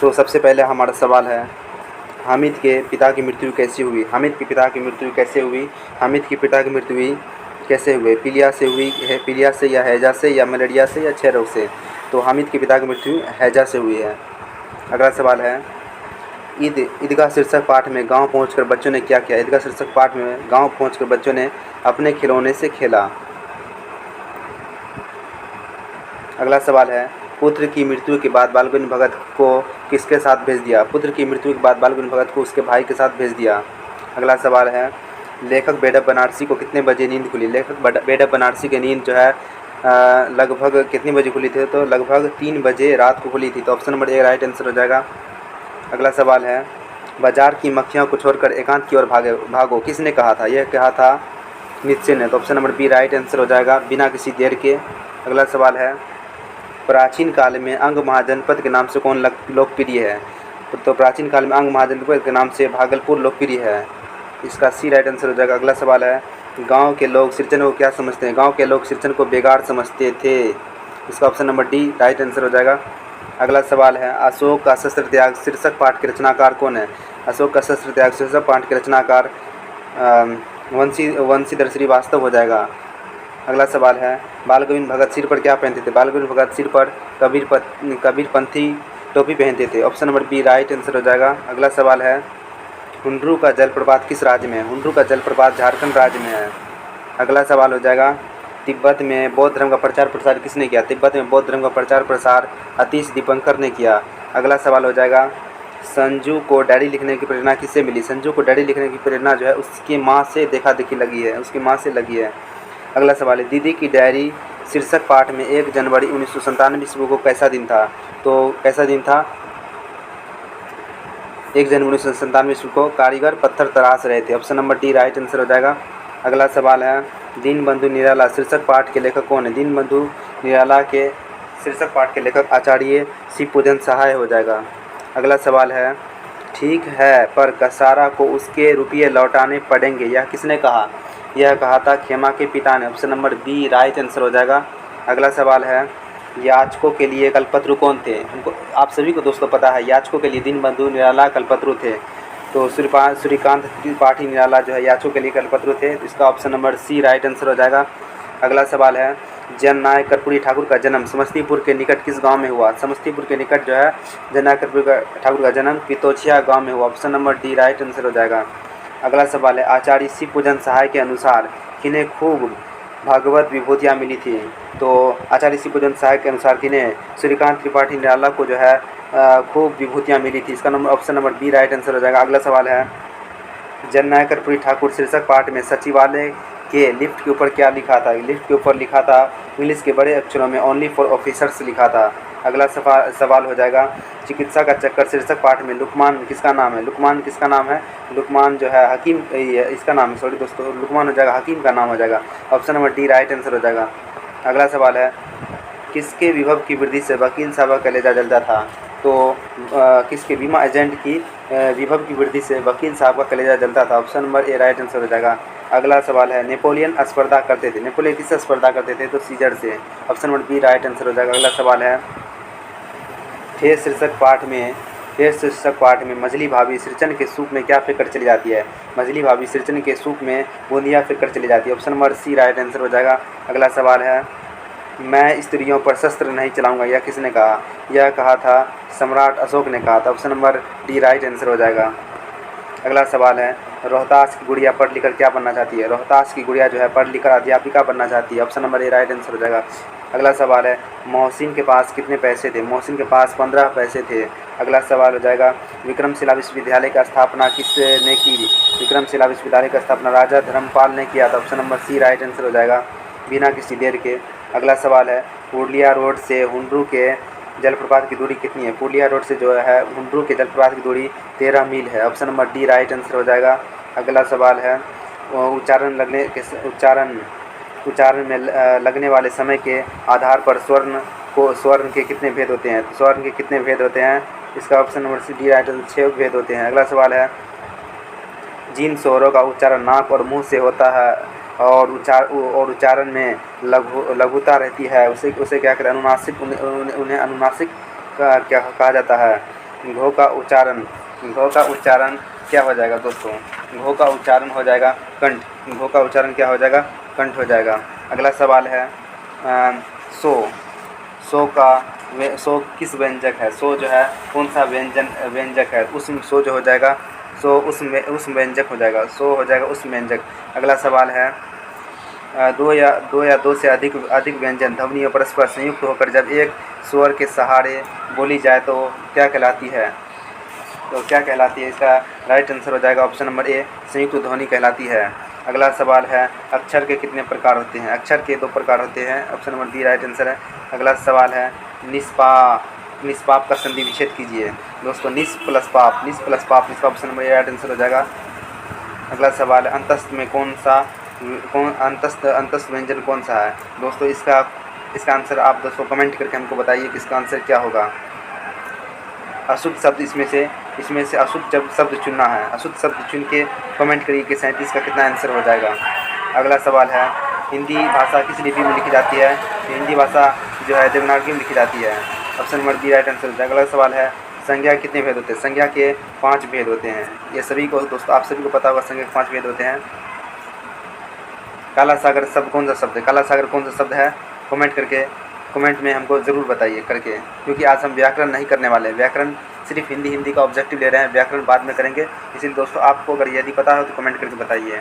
तो सबसे पहले हमारा सवाल है, हामिद के पिता की मृत्यु कैसे हुई? हामिद के पिता की मृत्यु कैसे हुई? हामिद के पिता की मृत्यु हुई कैसे हुई? पीलिया से हुई है, पीलिया से या हैजा से या मलेरिया से या क्षय रोग से? तो हामिद के पिता की मृत्यु हैजा से हुई है। अगला सवाल है, ईदगाह शीर्षक पाठ में गांव पहुंचकर बच्चों ने क्या किया? ईदगाह शीर्षक पाठ में गांव पहुंचकर बच्चों ने अपने खिलौने से खेला। अगला सवाल है, पुत्र की मृत्यु के बाद बाल गोविंद भगत को किसके साथ भेज दिया? पुत्र की मृत्यु के बाद बाल गोविंद भगत को उसके भाई के साथ भेज दिया। अगला सवाल है, लेखक बेडब बनारसी को कितने बजे नींद खुली? लेखक बेडब बनारसी की नींद जो है लगभग कितनी बजे खुली थी? तो लगभग 3 बजे रात को खुली थी। तो option number A right answer हो जाएगा। अगला सवाल है, बाजार की मक्खियों को छोड़कर एकांत की ओर भागो किसने कहा था? यह कहा था नीत्शे ने। तो option number B right answer हो जाएगा, बिना किसी देर के। अगला सवाल है, प्राचीन काल में अंग महाजनपद के नाम से कौन लोकप्रिय है? तो प्राचीन काल में अंग महाजनपद के नाम से भागलपुर लोकप्रिय है। इसका सी राइट आंसर हो जाएगा। अगला सवाल है, गांव के लोग सिरचन को क्या समझते हैं? गांव के लोग सिरचन को बेगार समझते थे। इसका option number D right answer हो जाएगा। अगला सवाल है, अशोक का शस्त्र त्याग शीर्षक पाठ के रचनाकार कौन है? अशोक का शस्त्र त्याग शीर्षक पाठ के रचनाकार वंशीधर श्रीवास्तव हो जाएगा। अगला सवाल है, बाल गोविंद भगत सिर पर क्या पहनते थे? बाल गोविंद भगत सिर पर कबीरपंथी टोपी पहनते थे। Option number B right answer हो जाएगा। अगला सवाल है, हुंड्रू का जलप्रपात किस राज्य में है? हुंड्रू का जलप्रपात झारखंड राज्य में है। अगला सवाल हो जाएगा, तिब्बत में बौद्ध धर्म का प्रचार प्रसार किसने किया? तिब्बत में बौद्ध धर्म का प्रचार प्रसार अतीश दीपंकर ने किया। अगला सवाल हो जाएगा, संजू को डायरी लिखने की प्रेरणा किससे मिली? संजू को डायरी लिखने की प्रेरणा जो है उसकी माँ से देखा देखी लगी है, उसकी माँ से लगी है। अगला सवाल है, दीदी की डायरी शीर्षक पाठ में 1 जनवरी 1997 ईस्वी को कैसा दिन था? तो कैसा दिन था? 1 जनवरी 1997 ईस्वी को कारीगर पत्थर तराश रहे थे। Option number D right answer हो जाएगा। अगला सवाल है, दीनबंधु निराला शीर्षक पाठ के लेखक कौन है? दीनबंधु निराला के शीर्षक पाठ के लेखक आचार्य शिवपूजन सहाय हो जाएगा। अगला सवाल है, ठीक है पर कसारा को उसके रुपये लौटाने पड़ेंगे, यह किसने कहा? यह कहा था खेमा के पिता ने। Option number B right answer हो जाएगा। अगला सवाल है, याचकों के लिए कल्पतरु कौन थे? हमको आप सभी को दोस्तों पता है, याचकों के लिए दीनबंधु निराला कल्पतरु थे। तो सूर्यकांत त्रिपाठी निराला जो है याचकों के लिए कल्पतरु थे। इसका option number C right answer हो जाएगा। अगला सवाल है, जननायक कर्पूरी ठाकुर का जन्म समस्तीपुर के निकट किस गांव में हुआ? समस्तीपुर के निकट जो है जननायक कर्पूरी ठाकुर का जन्म पितोछिया गांव में हुआ। Option number D right answer हो जाएगा। अगला सवाल है, आचार्य शिवपूजन सहाय के अनुसार किन्हें खूब भागवत विभूतियाँ मिली थी? तो आचार्य शिवपूजन सहाय के अनुसार किन्हें? सूर्यकांत त्रिपाठी निराला को जो है खूब विभूतियाँ मिली थी। इसका number option number B right answer हो जाएगा। अगला सवाल है, जननायक कर्पूरी ठाकुर शीर्षक पाठ में सचिवालय के लिफ्ट के ऊपर क्या लिखा था? लिफ्ट के ऊपर लिखा था इंग्लिश के बड़े अक्षरों में ओनली फॉर ऑफिसर्स लिखा था। अगला सवाल हो जाएगा, चिकित्सा का चक्कर शीर्षक पाठ में लुकमान किसका नाम है? लुकमान किसका नाम है? लुकमान जो है हकीम इसका नाम है, सॉरी दोस्तों, लुकमान हो जाएगा, हकीम का नाम हो जाएगा। Option number D right answer हो जाएगा। अगला सवाल है, किसके विभव की वृद्धि से वकील साहब का कलेजा जलता था? तो किसके? बीमा एजेंट की विभव की वृद्धि से वकील साहब का कलेजा जलता था। Option number A right answer हो जाएगा। अगला सवाल है, नेपोलियन स्पर्धा करते थे? नेपोलियन किससे स्पर्धा करते थे? तो सीजर से। Option number B right answer हो जाएगा। अगला सवाल है, ठेस शीर्षक पाठ में मछली भाभी सिरचन के सूप में क्या फेंक कर चली जाती है? मछली भाभी सिरचन के सूप में बूंदिया फेंक कर चली जाती है। Option number C right answer हो जाएगा। अगला सवाल है, मैं स्त्रियों पर शस्त्र नहीं चलाऊंगा, यह किसने कहा? यह कहा था सम्राट अशोक ने कहा था। Option number D right answer हो जाएगा। अगला सवाल है, रोहतास की गुड़िया पढ़ लिखकर क्या बनना चाहती है? रोहतास की गुड़िया जो है पढ़ लिखकर अध्यापिका बनना चाहती है। Option number A right answer हो जाएगा। अगला सवाल है, मोहसिन के पास कितने पैसे थे? मोहसिन के पास 15 पैसे थे। अगला सवाल हो जाएगा, विक्रमशिला विश्वविद्यालय की स्थापना किसने की? विक्रमशिला विश्वविद्यालय की स्थापना राजा धर्मपाल ने किया था। Option number C right answer हो जाएगा, बिना किसी देर के। अगला सवाल है, पुरलिया रोड से हुंड्रू के जलप्रपात की दूरी कितनी है? पुरलिया रोड से जो है हुंड्रू के जलप्रपात की दूरी 13 मील है। Option number D right answer हो जाएगा। अगला सवाल है, उच्चारण में लगने वाले समय के आधार पर स्वर्ण के कितने भेद होते हैं? स्वर्ण के कितने भेद होते हैं? इसका option number C D right answer 6 भेद होते हैं। अगला सवाल है, जिन स्वरों का उच्चारण नाक और मुंह से होता है और उच्चारण में लघुता रहती है उसे क्या कहते हैं? अनुनासिक। उन्हें अनुनासिक क्या कहा जाता है? घो का उच्चारण, घो का उच्चारण क्या हो जाएगा दोस्तों? घो का उच्चारण हो जाएगा कंठ। घो का उच्चारण क्या हो जाएगा? कंठ हो जाएगा। अगला सवाल है सो। सो का सो किस व्यंजक है? सो जो है कौन सा व्यंजक है? उस सो जो हो जाएगा, सो उस व्यंजक हो जाएगा, सो हो जाएगा उस व्यंजक। अगला सवाल है दो या दो से अधिक व्यंजन ध्वनियों परस्पर संयुक्त होकर जब एक स्वर के सहारे बोली जाए तो क्या कहलाती है? तो क्या कहलाती है? इसका राइट आंसर हो जाएगा ऑप्शन नंबर ए, संयुक्त ध्वनि कहलाती है। अगला सवाल है अक्षर के कितने प्रकार होते हैं? अक्षर के 2 प्रकार होते हैं, option number B right answer है। अगला सवाल है निष्पाप का संधि विच्छेद कीजिए। दोस्तों निस प्लस पाप, इसका option number A right answer हो जाएगा। अगला सवाल है अंतस्थ व्यंजन कौन सा है? दोस्तों इसका आंसर आप दोस्तों कमेंट करके हमको बताइए कि इसका आंसर क्या होगा। अशुद्ध शब्द इसमें से अशुद्ध शब्द चुनना है। अशुद्ध शब्द चुन के कमेंट करिए कि 37 का कितना आंसर हो जाएगा। अगला सवाल है हिंदी भाषा किस लिपि में लिखी जाती है? हिंदी भाषा जो है देवनागरी में लिखी जाती है, option number B right answer हो जाएगा। अगला सवाल है संज्ञा के कितने भेद होते हैं? संज्ञा के 5 भेद होते हैं। ये सभी को दोस्तों आप सभी को पता होगा संज्ञा के 5 भेद होते हैं। काला सागर शब्द कौन सा शब्द है? काला सागर कौन सा शब्द है? कमेंट में हमको ज़रूर बताइए करके, क्योंकि आज हम व्याकरण नहीं करने वाले हैं। व्याकरण सिर्फ हिंदी का ऑब्जेक्टिव ले रहे हैं, व्याकरण बाद में करेंगे। इसलिए दोस्तों आपको अगर यदि पता हो तो कमेंट करके बताइए।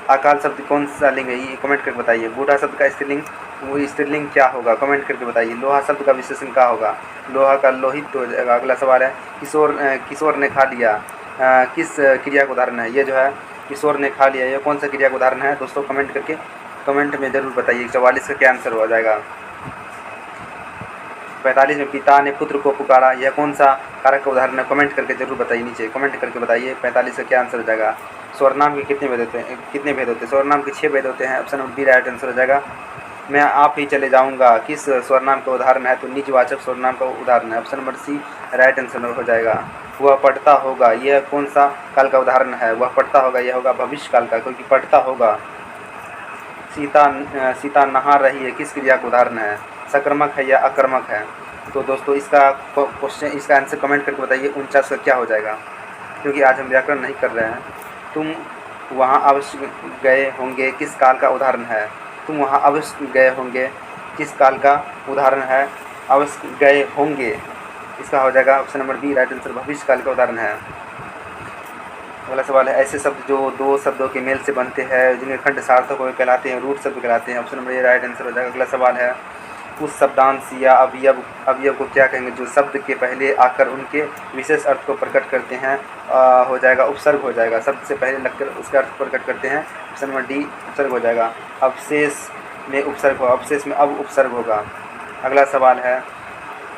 अकाल शब्द कौन सा लिंग है? ये कमेंट करके बताइए। बूढ़ा शब्द का स्त्रीलिंग क्या होगा? कमेंट करके बताइए। लोहा शब्द का विशेषण क्या होगा? लोहा का लोहित हो जाएगा। अगला सवाल है किशोर ने खा लिया किस क्रिया का उदाहरण है? ये जो है किशोर ने खा लिया, ये कौन सा क्रिया का उदाहरण है? दोस्तों कमेंट में ज़रूर बताइए। 44 का क्या आंसर हो जाएगा? 45 में पिता ने पुत्र को पुकारा, यह कौन सा कारक का उदाहरण है? कमेंट करके जरूर बताइए, नीचे कमेंट करके बताइए। 45 का क्या आंसर हो जाएगा? स्वरनाम के कितने भेद होते हैं? स्वरनाम के 6 भेद होते हैं, option number B right answer हो जाएगा। मैं आप ही चले जाऊंगा किस स्वरनाम का उदाहरण है? तो निजवाचक स्वरनाम का उदाहरण है, option number C right answer हो जाएगा। वह पढ़ता होगा, यह कौन सा काल का उदाहरण है? वह पढ़ता होगा, यह होगा भविष्य काल का, क्योंकि पढ़ता होगा। सीता नहा रही है, किस क्रिया का उदाहरण है? सकर्मक है या अकर्मक है? तो दोस्तों इसका आंसर कमेंट करके बताइए। 49 का क्या हो जाएगा? क्योंकि आज हम व्याकरण नहीं कर रहे हैं। तुम वहाँ अवश्य गए होंगे, किस काल का उदाहरण है? तुम वहाँ अवश्य गए होंगे, किस काल का उदाहरण है? अवश्य गए होंगे, इसका हो जाएगा option number B right answer, भविष्य काल का उदाहरण है। अगला सवाल है ऐसे शब्द जो 2 शब्दों के मेल से बनते हैं जिनके खंड सार्थक हो कहलाते हैं, रूट शब्द कहलाते हैं, option number A right answer हो जाएगा। अगला सवाल है उस शब्दांश या अवयव को क्या कहेंगे जो शब्द के पहले आकर उनके विशेष अर्थ को प्रकट करते हैं? हो जाएगा उपसर्ग हो जाएगा। शब्द से पहले लगकर उसका अर्थ प्रकट करते हैं, ऑप्शन नंबर डी उपसर्ग हो जाएगा। अवशेष में उपसर्ग होगा, अवशेष में अब उपसर्ग होगा। अगला सवाल है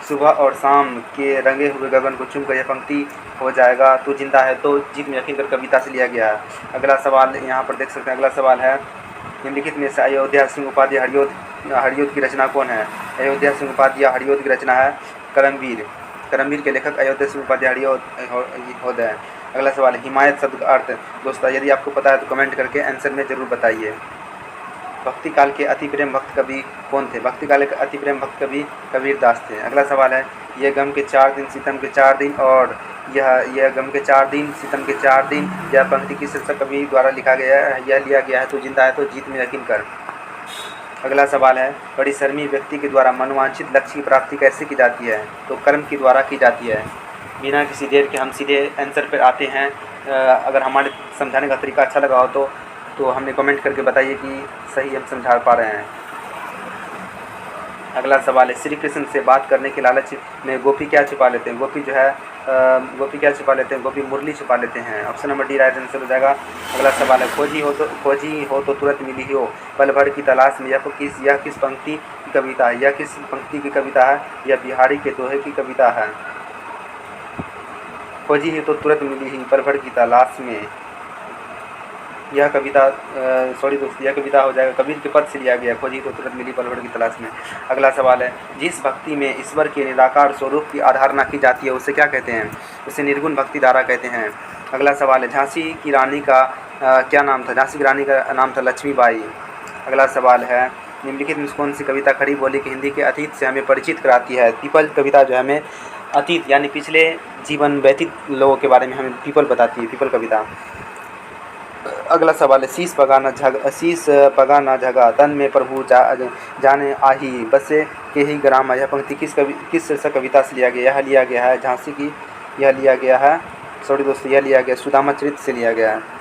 सुबह और शाम के रंगे हुए गगन को चूमकर यह पंक्ति हो जाएगा तू जिंदा है तो जीत में यकीन कर कविता से लिया गया है। अगला सवाल यहाँ पर देख सकते हैं। अगला सवाल है निम्नलिखित में से अयोध्या सिंह उपाध्याय हरियोध की रचना कौन है? अयोध्या सिंह उपाध्याय हरियोध की रचना है करमवीर के लेखक अयोध्या सिंह उपाध्याय हरियोध है। अगला सवाल हिमायत शब्द का अर्थ दोस्तों यदि आपको पता है तो कमेंट करके आंसर में ज़रूर बताइए। भक्ति काल के अति प्रेम भक्त कवि कौन थे? भक्ति काल के अति प्रेम भक्त कवि कबीरदास थे। अगला सवाल है यह गम के 4 दिन सितम के 4 दिन और यह गम के 4 दिन सितम के 4 दिन यह पंक्ति किस शीर्षक कवि द्वारा लिखा गया है? यह लिया गया है तू जिंदा है तो जीत में यकीन कर। अगला सवाल है बड़ी शर्मी व्यक्ति के द्वारा मनोवांछित लक्ष्य की प्राप्ति कैसे की जाती है? तो कर्म के द्वारा की जाती है। बिना किसी देर के हम सीधे आंसर पर आते हैं। अगर हमारे समझाने का तरीका अच्छा लगा हो तो हमें कमेंट करके बताइए कि सही हम समझा पा रहे हैं। अगला सवाल है श्री कृष्ण से बात करने के लालच में गोपी क्या छिपा लेते हैं? गोपी क्या छिपा लेते हैं? गोपी मुरली छिपा लेते हैं, option number D right answer हो जाएगा। अगला सवाल है खोजी हो तो तुरंत मिली हो पल भर की तलाश में, यह किस पंक्ति की कविता है? यह किस पंक्ति की कविता है? यह बिहारी के दोहे की कविता है। खोजी हो तो तुरंत मिली ही पल भर की तलाश में, यह कविता यह कविता हो जाएगा कबीर के पद से लिया गया। खोजी तो तुरंत मिली पल भर की तलाश में। अगला सवाल है जिस भक्ति में ईश्वर के निराकार स्वरूप की आराधना की जाती है उसे क्या कहते हैं? उसे निर्गुण भक्ति धारा कहते हैं। अगला सवाल है झांसी की रानी का क्या नाम था? झांसी की रानी का नाम था लक्ष्मीबाई। अगला सवाल है निम्नलिखित में कौन सी कविता खड़ी बोली कि हिंदी के अतीत से हमें परिचित कराती है? पीपल कविता जो है हमें अतीत यानी पिछले जीवन व्यतीत लोगों के बारे में हमें पीपल बताती है, पीपल कविता। अगला सवाल है, शीस पगा ना झगा तन में प्रभु जाने आही बसे के ही ग्राम। यह पंक्ति किस शीर्षक कविता से लिया गया? यह लिया गया है झांसी की, यह लिया गया है, सॉरी दोस्तों, यह लिया गया सुदामा चरित्र से लिया गया है।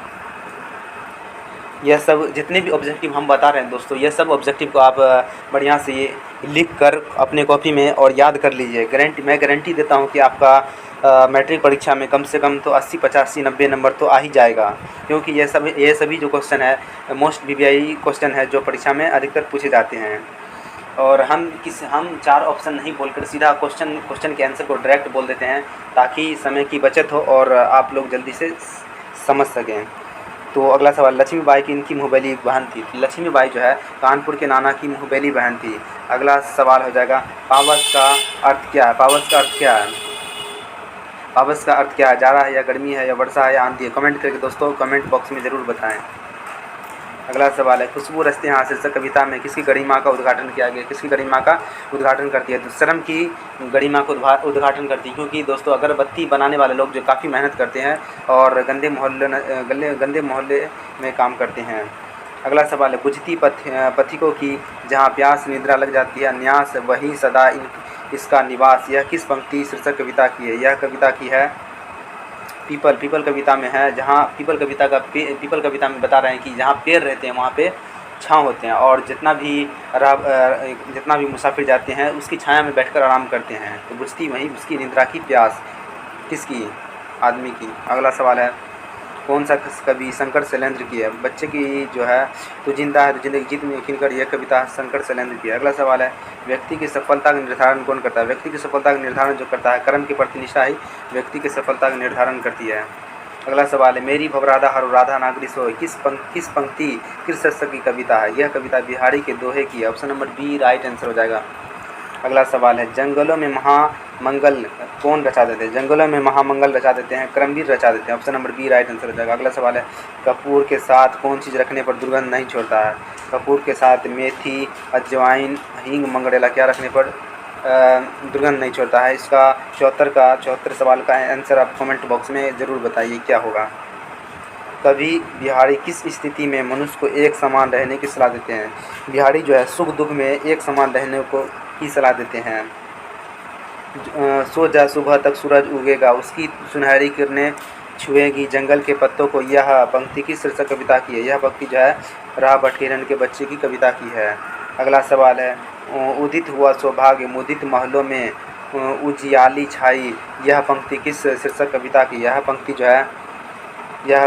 यह सब जितने भी ऑब्जेक्टिव हम बता रहे हैं दोस्तों, यह सब ऑब्जेक्टिव को आप बढ़िया से ये लिख कर अपने कॉपी में और याद कर लीजिए। मैं गारंटी देता हूँ कि आपका मैट्रिक परीक्षा में कम से कम तो 80, 85, 90 नंबर तो आ ही जाएगा, क्योंकि ये सभी जो क्वेश्चन है मोस्ट वीवीआई क्वेश्चन है जो परीक्षा में अधिकतर पूछे जाते हैं। और हम 4 ऑप्शन नहीं बोलकर सीधा क्वेश्चन के आंसर को डायरेक्ट बोल देते हैं, ताकि समय की बचत हो और आप लोग जल्दी से समझ सकें। तो अगला सवाल, लक्ष्मीबाई की इनकी मुहबेली बहन थी। लक्ष्मीबाई जो है कानपुर के नाना की मुहबेली बहन थी। अगला सवाल हो जाएगा, पावस का अर्थ क्या है? पावस का अर्थ क्या है? पावस का अर्थ क्या है? जाड़ा है या गर्मी है या वर्षा है या आंधी है? कमेंट करके दोस्तों कमेंट बॉक्स में ज़रूर बताएं। अगला सवाल है, खुशबू रस्ते यहाँ शीर्षक कविता में किसकी गरिमा का उद्घाटन किया गया? किसकी गरिमा का उद्घाटन करती है? तो शर्म की गरिमा को उद्घाटन करती है, क्योंकि दोस्तों अगरबत्ती बनाने वाले लोग जो काफ़ी मेहनत करते हैं और गंदे मोहल्ले में काम करते हैं। अगला सवाल है, बुझती पथिकों की जहाँ प्यास निद्रा लग जाती है न्यास वही सदा इसका निवास। यह किस पंक्ति शीर्षक कविता की है? यह कविता की है पीपल कविता में है, जहाँ पीपल कविता में बता रहे हैं कि जहाँ पेड़ रहते हैं वहाँ पे छाँव होते हैं, और जितना भी मुसाफिर जाते हैं उसकी छाया में बैठकर आराम करते हैं। तो बुझती वहीं उसकी निद्रा की प्यास किसकी? आदमी की। अगला सवाल है, कौन सा कवि शंकर शैलेंद्र की है? बच्चे की जो है तो जिंदा है तो जिंदगी जीत में यकीन कर, यह कविता शंकर शैलेंद्र की है। अगला सवाल है, व्यक्ति की सफलता का निर्धारण कौन करता है? व्यक्ति की सफलता का निर्धारण जो करता है कर्म के प्रति निष्ठा ही व्यक्ति की सफलता का निर्धारण करती है। अगला सवाल है, मेरी भवराधा हरो राधा नागरी सोय किस पंक्ति किस शीर्षक की कविता है? यह कविता बिहारी के दोहे की है। Option number B right answer हो जाएगा। अगला सवाल है, जंगलों में महामंगल कौन रचा देते हैं? जंगलों में महामंगल रचा देते हैं करमवीर रचा देते हैं। Option number B right answer हो जाएगा। अगला सवाल है, कपूर के साथ कौन चीज़ रखने पर दुर्गंध नहीं छोड़ता है? कपूर के साथ मेथी, अजवाइन, हींग, मंगरेला क्या रखने पर दुर्गंध नहीं छोड़ता है? इसका 74 सवाल का आंसर आप कमेंट बॉक्स में ज़रूर बताइए क्या होगा। कवि बिहारी किस स्थिति में मनुष्य को एक समान रहने की सलाह देते हैं? बिहारी जो है सुख दुख में एक समान रहने की सलाह देते हैं। सो जा सुबह तक सूरज उगेगा उसकी सुनहरी किरणें छुएगी जंगल के पत्तों को। यह पंक्ति की शीर्षक कविता की है? यह पंक्ति जो है राह भटकेरन के बच्चे की कविता की है। अगला सवाल है, उदित हुआ सौभाग्य मुदित महलों में उजियाली छाई। यह पंक्ति किस शीर्षक कविता की? यह पंक्ति जो है यह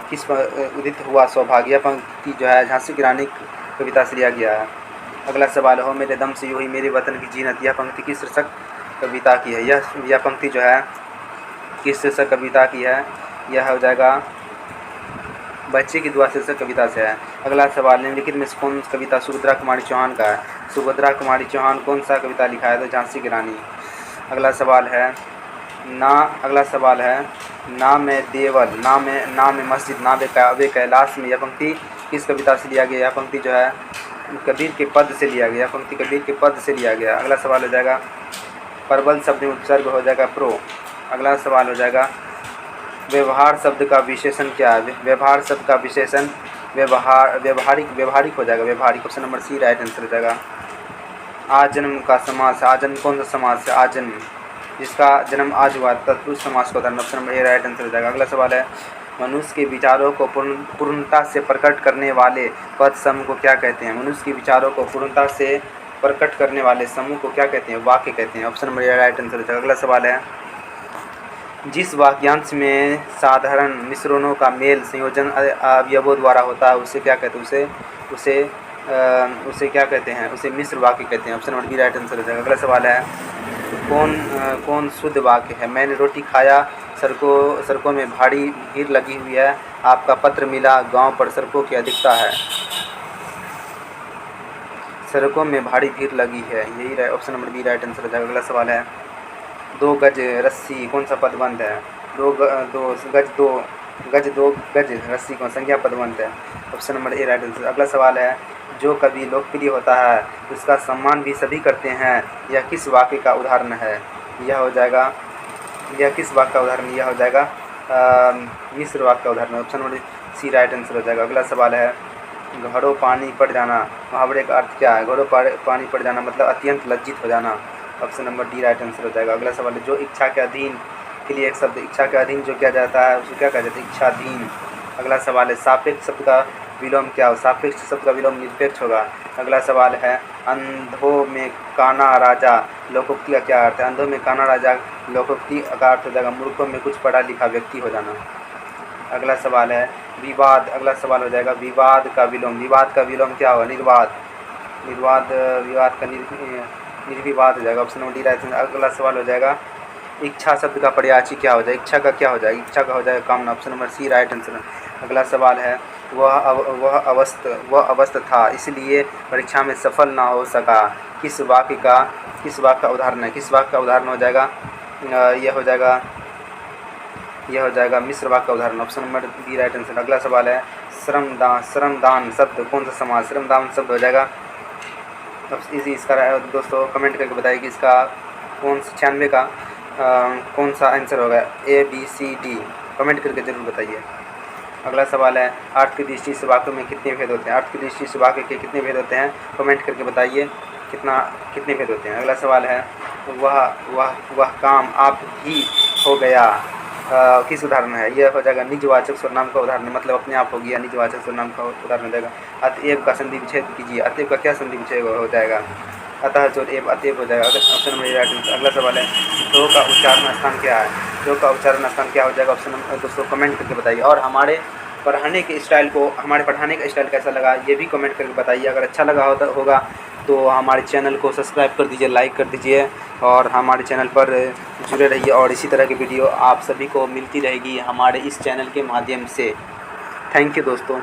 किस उदित हुआ सौभाग्य, यह पंक्ति जो है झांसी की रानी कविता से लिया गया है। अगला सवाल हो, मेरे दम से यूं ही मेरे वतन की जीनत। यह पंक्ति किस शीर्षक कविता की है? यह पंक्ति जो है किस शीर्षक कविता की है? यह हो जाएगा बच्चे की दुआ शीर्षक कविता से है। अगला सवाल, निम्नलिखित में कौन कविता सुभद्रा कुमारी चौहान का है? सुभद्रा कुमारी चौहान कौन सा कविता लिखा है? तो झांसी की रानी। अगला सवाल है, ना में देवल ना में मस्जिद ना वे कैलाश में। यह पंक्ति किस कविता से लिया गया? यह पंक्ति जो है कबीर के पद से लिया गया। पंक्ति कबीर के पद से लिया गया। अगला सवाल हो जाएगा, प्रबल शब्द में उपसर्ग हो जाएगा प्रो। अगला सवाल हो जाएगा, व्यवहार शब्द का विशेषण क्या है? व्यवहार शब्द का विशेषण व्यवहारिक हो जाएगा। व्यवहारिक option number C right answer हो जाएगा। आजन्म का समास, आजन्म कौन सा समास है? आजन्म जिसका जन्म आज हुआ तत्पुरुष समास को उदाहरण। Option number A right answer हो जाएगा। अगला सवाल है, मनुष्य के विचारों को पूर्णता से प्रकट करने वाले पद समूह को क्या कहते हैं? मनुष्य के विचारों को पूर्णता से प्रकट करने वाले समूह को क्या कहते हैं? वाक्य कहते हैं। Option number A right answer हो जाएगा। अगला सवाल है, जिस वाक्यांश में साधारण मिश्रणों का मेल संयोजन अवयवों द्वारा होता है उसे क्या कहते हैं? उसे क्या कहते हैं? उसे मिश्र वाक्य कहते हैं। Option number B right answer हो जाएगा। अगला सवाल है, कौन शुद्ध वाक्य है? मैंने रोटी खाया, सड़कों में भारी भीड़ लगी हुई है, आपका पत्र मिला, गांव पर सड़कों की अधिकता है। सड़कों में भारी भीड़ लगी है, यही option number B right answer हो जाएगा। अगला सवाल है, 2 गज रस्सी कौन सा पदबंध है? 2 गज रस्सी कौन संज्ञा पदबंध है? Option number A right answer. अगला सवाल है, जो कभी लोकप्रिय होता है उसका सम्मान भी सभी करते हैं, यह किस वाक्य का उदाहरण है? यह हो जाएगा, यह किस वाक्य का उदाहरण, यह हो जाएगा मिश्र वाक्य का उदाहरण। Option number C right answer हो जाएगा। अगला सवाल है, घड़ों पानी पड़ जाना, मुहावरे का अर्थ क्या है? घड़ों पानी पड़ जाना मतलब अत्यंत लज्जित हो जाना। Option number D right answer हो जाएगा। अगला सवाल है, जो इच्छा के अधीन के लिए एक शब्द, इच्छा के अधीन जो किया जाता है उसको क्या कहा जाता है? इच्छाधीन। अगला सवाल है, सापेक्ष शब्द का विलोम क्या हो? सापेक्ष शब्द का विलोम निरपेक्ष होगा। अगला सवाल है, अंधों में काना राजा लोकोक्ति का क्या अर्थ है? अंधों में काना राजा लोकोक्ति का अर्थ हो जाएगा मूर्खों में कुछ पढ़ा लिखा व्यक्ति हो जाना। अगला सवाल है, विवाद। अगला सवाल हो जाएगा, विवाद का विलोम, विवाद का विलोम क्या होगा? निर्वाद। निर्वाद, विवाद का निर्विवाद हो जाएगा। Option number D right answer. अगला सवाल हो जाएगा, इच्छा शब्द का पर्यायवाची क्या हो जाएगा? इच्छा का क्या हो जाएगा? इच्छा का हो जाएगा कामना। Option number C right answer. अगला सवाल है, वह अवस्थ था इसलिए परीक्षा में सफल ना हो सका, किस वाक्य का उदाहरण है? किस वाक्य का उदाहरण हो जाएगा? यह हो जाएगा मिश्र वाक्य का उदाहरण। Option number D right answer. अगला सवाल है, श्रमदान शब्द कौन सा समास? श्रमदान शब्द हो जाएगा, इसका दोस्तों कमेंट करके बताइए कि इसका 96 का कौन सा आंसर होगा? A B C D, comment करके जरूर बताइए। अगला सवाल है, अर्थ की दृष्टि से वाक्यों में कितने भेद होते हैं? अर्थ की दृष्टि से वाक्य के कितने भेद होते हैं? कमेंट करके बताइए कितने भेद होते हैं। अगला सवाल है, वह काम आप ही हो गया, किस उदाहरण है? यह हो जाएगा निजवाचक सर्वनाम का उदाहरण, मतलब अपने आप हो गया, निजवाचक सर्वनाम का उदाहरण हो जाएगा। अतएव का संधि विच्छेद कीजिए। अतएव का क्या संधि विच्छेद हो जाएगा? अतः जो एव अतएव हो जाएगा। Option number right answer. अगला सवाल है, दो का उच्चारण स्थान क्या है? दो का उच्चारण स्थान क्या हो जाएगा? ऑप्शन नंबर दोस्तों कमेंट करके बताइए। और हमारे पढ़ाने का स्टाइल कैसा लगा ये भी कमेंट करके बताइए। अगर अच्छा लगा होगा तो हमारे चैनल को सब्सक्राइब कर दीजिए, लाइक कर दीजिए और हमारे चैनल पर जुड़े रहिए। और इसी तरह की वीडियो आप सभी को मिलती रहेगी हमारे इस चैनल के माध्यम से। थैंक यू दोस्तों।